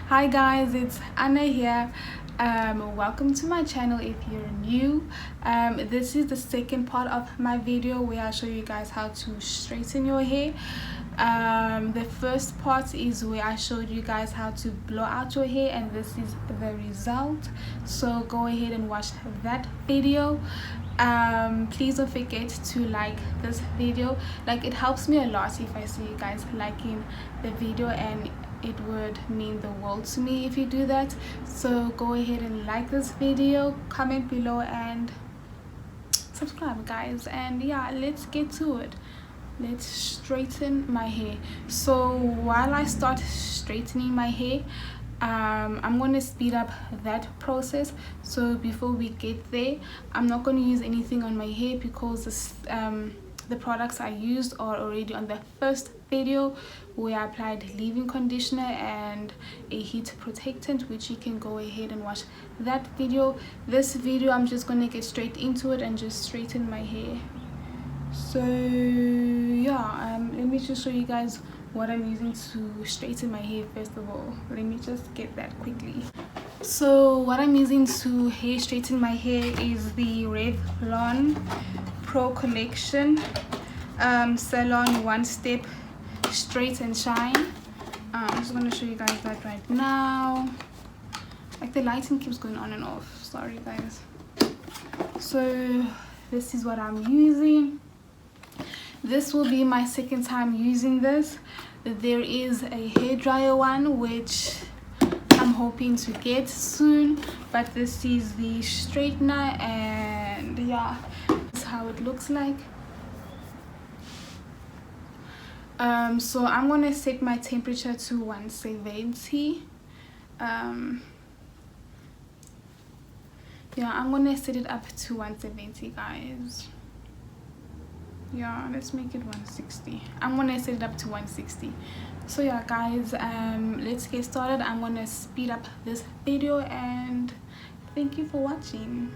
Hi guys, it's Anna here. Welcome to my channel if you're new. This is the second part of my video where I show you guys how to straighten your hair. The first part is where I showed you guys how to blow out your hair, and this is the result. So go ahead and watch that video. Please don't forget to like this video. Like, it helps me a lot if I see you guys liking the video, and it would mean the world to me if you do that. So go ahead and like this video, comment below, and subscribe guys. And yeah, let's get to it. Let's straighten my hair. So while I start straightening my hair, I'm going to speed up that process. So before we get there, I'm not going to use anything on my hair because the products I used are already on the first video where I applied leave-in conditioner and a heat protectant, which you can go ahead and watch that video. This video I'm just going to get straight into it and just straighten my hair. So yeah, let me just show you guys what I'm using to straighten my hair. First of all, let me just get that quickly. So what I'm using to hair straighten my hair is the Revlon Pro Collection Salon One Step Straight and Shine. I'm just going to show you guys that right now. Like, the lighting keeps going on and off, sorry guys. So this is what I'm using. This will be my second time using this. There is a hairdryer one which I'm hoping to get soon, but this is the straightener, and yeah, this is how it looks like. So I'm gonna set my temperature to 170. Yeah, I'm gonna set it up to 170 guys. Yeah, let's make it 160. I'm gonna set it up to 160. So yeah guys, let's get started. I'm gonna speed up this video, and thank you for watching.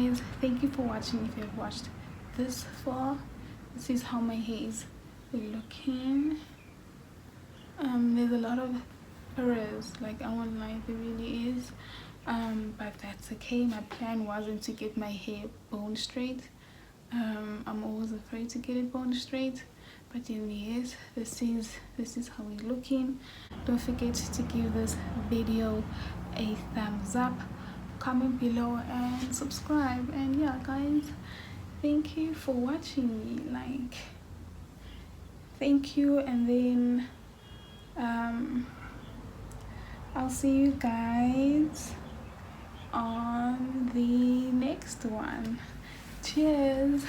anyways, thank you for watching. If you've watched this far, this is how my hair is looking. There's a lot of errors, like I won't lie, there really is, but that's okay. My plan wasn't to get my hair bone straight. I'm always afraid to get it bone straight, but anyways, this is how we're looking. Don't forget to give this video a thumbs up, comment below, and subscribe. And yeah guys, thank you for watching me, like thank you. And then I'll see you guys on the next one. Cheers.